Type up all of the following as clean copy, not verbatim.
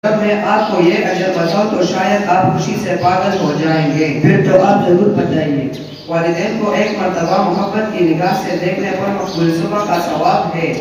جب میں آپ کو یہ اجر بتاؤں تو شاید آپ خوشی سے پاگل ہو جائیں گے۔ پھر تو آپ ضرور بتائیے۔ والدین کو ایک مرتبہ محبت کی نگاہ سے دیکھنے پر مقبول صبح کا ثواب ہے۔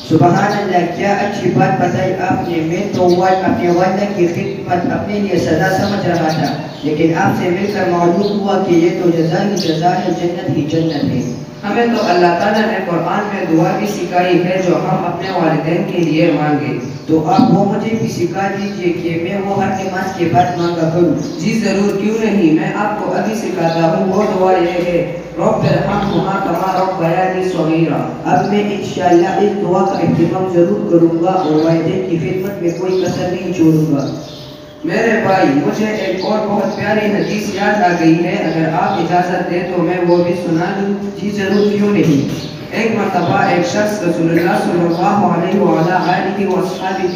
سبحان اللہ، کیا اچھی بات بتائی آپ نے۔ میں تو اپنے والدہ کی خدمت اپنے لیے سزا سمجھ رہا تھا، لیکن آپ سے مل کر معلوم ہوا کہ یہ تو جزا ہی جزا ہے، جنت ہی جنت ہے۔ ہمیں تو اللہ تعالیٰ نے قرآن میں دعا بھی سکھائی ہے جو ہم اپنے والدین کے لیے مانگے۔ تو آپ وہ مجھے بھی سکھا دیجئے کہ میں وہ ہر نماز کے بعد مانگا کروں۔ جی ضرور، کیوں نہیں، میں آپ کو ابھی سکھاتا ہوں۔ وہ دعا یہ ہے، رب ارحمہما کما ربیانی صغیرا۔ اب میں انشاءاللہ اس دعا کا اہتمام ضرور کروں گا اور والدین کی خدمت میں کوئی کسر نہیں چھوڑوں گا۔ میرے بھائی، مجھے ایک اور بہت پیاری حدیث یاد آ گئی ہے، اگر آپ اجازت دیں تو میں وہ بھی سنا دوں۔ جی ضرور، کیوں نہیں۔ ایک مرتبہ ایک شخص رسول اللہ صلی اللہ علیہ وآلہ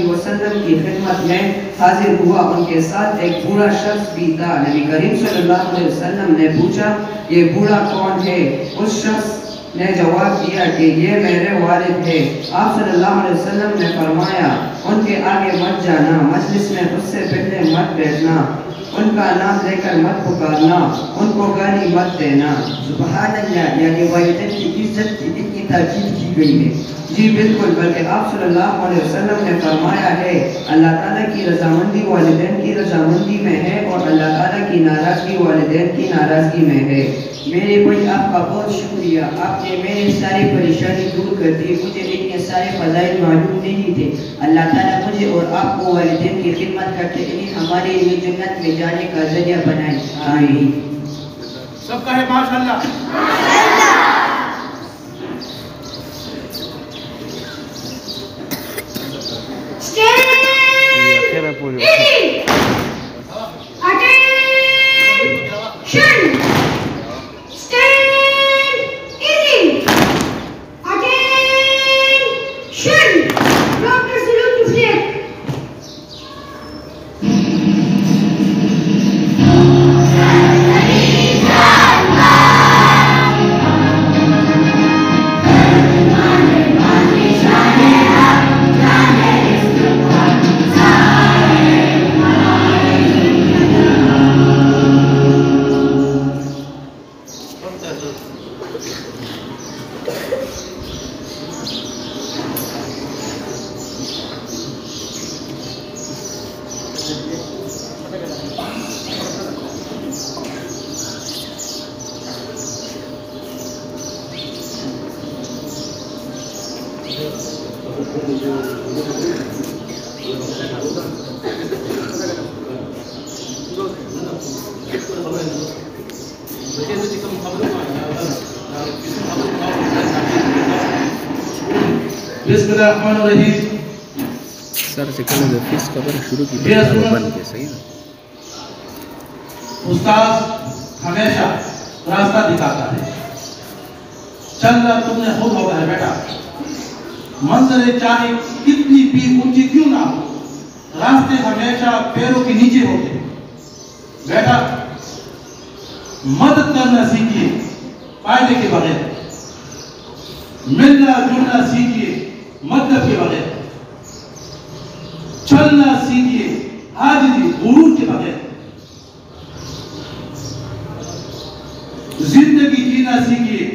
وسلم کی خدمت میں حاضر ہوا۔ ان کے ساتھ ایک بوڑھا شخص بھی تھا۔ نبی کریم صلی اللہ علیہ وسلم نے پوچھا، یہ بوڑھا کون ہے؟ اس شخص نے جواب دیا کہ یہ میرے والد ہے۔ آپ صلی اللہ علیہ وسلم نے فرمایا، ان کے آگے مت جانا، مجلس میں اس سے پہلے مت بیٹھنا، ان کا نام لے کر مت پکارنا، ان کو گالی مت دینا۔ سبحان اللہ، یعنی والدین کی عزت کی اتنی تاکید کی گئی ہے۔ جی بالکل، بلکہ آپ صلی اللہ علیہ وسلم نے فرمایا ہے، اللہ تعالیٰ کی رضامندی والدین کی رضامندی میں ہے اور اللہ تعالیٰ کی ناراضگی والدین کی ناراضگی میں ہے۔ میرے بھائی، آپ کا بہت شکریہ، آپ نے میرے ساری پریشانی دور کر دی۔ مجھے اتنے سارے فضائل معلوم نہیں تھے۔ اللہ تعالیٰ مجھے اور آپ کو والدین کی خدمت کرتے انہیں ہمارے لیے جنت میں جانے کا ذریعہ بنائے۔ آمین۔ سب کہے ماشاءاللہ۔ بسم اللہ الرحمن الرحیم۔ سر سے کل فیس کور شروع کی بن کے صحیح نا۔ استاذ ہمیشہ راستہ دکھاتا ہے، چل رہا تم نے خود ہوگا ہے بیٹا، منظر چاہے کتنی بھی اونچی کیوں نہ ہو، راستے ہمیشہ پیروں کے نیچے ہوتے ہیں۔ بیٹا مدد کرنا سیکھیے فائدے کے بغیر، ملنا جلنا سیکھیے مطلب کے بغیر، چلنا سیکھیے عاجزی غرور کے بغیر، زندگی جینا سیکھیے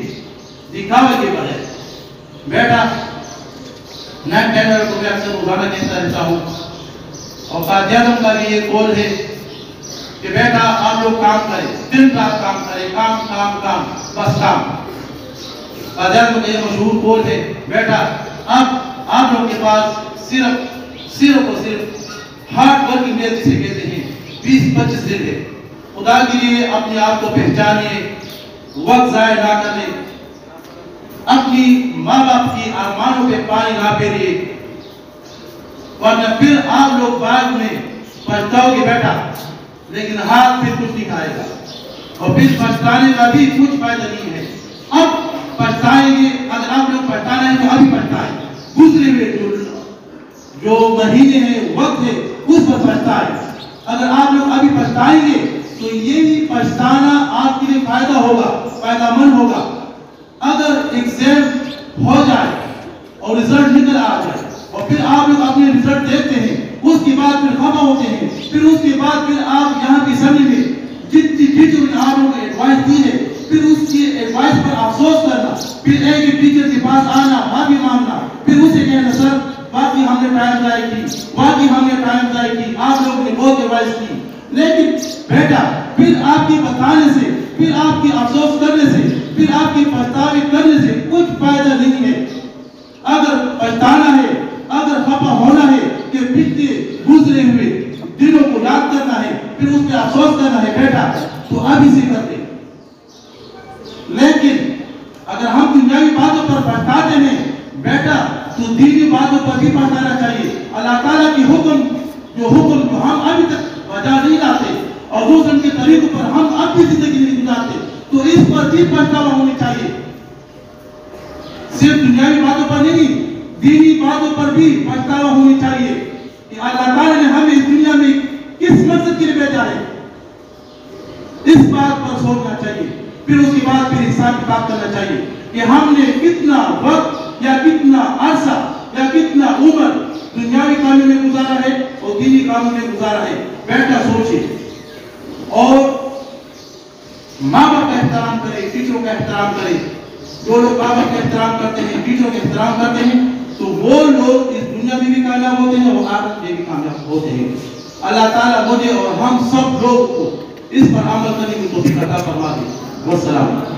دکھاوے کے بغیر۔ بیٹا نیب ٹینر کو میں اکثر روزانہ کہتا رہتا ہوں اور قائد اعظم کا بھی یہ قول ہے کہ بیٹا آپ لوگ کام کریں، دن رات کام کریں، کام کام کام بس کام۔ قائد اعظم کا یہ مشہور قول ہے، بیٹا اب آپ لوگ کے پاس صرف اور صرف ہارڈ ورکنگ ڈے جسے کہتے ہیں 20-25 دن ہے۔ خدا کے لیے اپنے آپ کو پہچانیے، وقت ضائع نہ کریں، اپنی ماں باپ کی ارمانوں پہ پانی نہ پھیریے، ورنہ پھر آپ لوگ بعد میں پچھتاؤ گے بیٹا، لیکن ہاتھ پھر کچھ نہیں کھائے گا اور پھر پچھتانے کا بھی کچھ فائدہ نہیں ہے۔ اب پچھتائیں گے، اگر آپ لوگ پچھتانا ہے تو ابھی پچھتائیں، گزرے ہوئے جو مہینے ہیں وقت ہے اس پر پچھتائیں۔ اگر آپ لوگ ابھی پچھتائیں گے تو یہی پچھتانا آپ کے لیے فائدہ ہوگا، فائدہ مند ہوگا۔ اگر ایگزام ہو جائے اور رزلٹ نکل آ جائے اور پھر آپ لوگ اپنے رزلٹ دیکھتے ہیں، اس اس کے بعد پھر خفا ہوتے ہیں، پھر اس کے بعد پھر آپ یہاں کی اسمبلی میں جتنی ٹیچر نے آپ لوگوں کو ایڈوائس دی ہے، پھر اس کی ایڈوائس پر افسوس کرنا، پھر ایک ٹیچر کے پاس آنا، معافی مانگنا، پھر اسے کہنا سر واقعی ہم نے ٹائم ضائع کی، واقعی ہم نے ٹائم ضائع کی، آپ لوگوں نے بہت ایڈوائس کی، لیکن بیٹا پھر آپ کے بتانے سے، پھر آپ کی افسوس کرنے سے، پھر آپ کی پچھتاوی کرنے سے کچھ فائدہ نہیں ہے۔ اگر پچھتانا ہے، اگر خفا ہونا ہے کہ پچھلے گزرے ہوئے دنوں کو یاد کرنا ہے، پھر اس پہ افسوس کرنا ہے بیٹا، تو ابھی سے کر دیں۔ لیکن اگر ہم دنیاوی باتوں پر پچھتاتے ہیں بیٹا تو دینی باتوں پر بھی پچھتانا چاہیے۔ اللہ تعالیٰ کی حکم جو ہم ابھی تک بجا نہیں لاتے اور دوسروں کے طریقوں پر ہم اب بھی زندگی نہیں گزارتے، تو اس پر بھی پچھتاوا ہونی چاہیے۔ صرف دنیاوی باتوں پر نہیں، دینی باتوں پر بھی پچھتاوا ہونی چاہیے کہ اللہ تعالیٰ نے ہمیں اس دنیا میں کس مقصد کے لیے بھیجا ہے، اس بات پر سوچنا چاہیے۔ پھر اس کے بعد پھر حساب کتاب کرنا چاہیے کہ ہم نے کتنا وقت یا کتنا عرصہ یا کتنا عمر دنیاوی کاموں میں گزارا ہے اور دینی کاموں میں گزارا ہے۔ بیٹا سوچے اور ماں باپ کا احترام کرے، ٹیچروں کا احترام کرے۔ جو لوگ ماں باپ کا احترام کرتے ہیں، ٹیچروں کا احترام کرتے ہیں، تو وہ لوگ اس دنیا میں بھی کامیاب ہوتے ہیں اور آخرت میں بھی کامیاب ہوتے ہیں۔ اللہ تعالیٰ مجھے اور ہم سب لوگ کو اس پر عمل کرنے کی توفیق عطا فرما دے۔ والسلام۔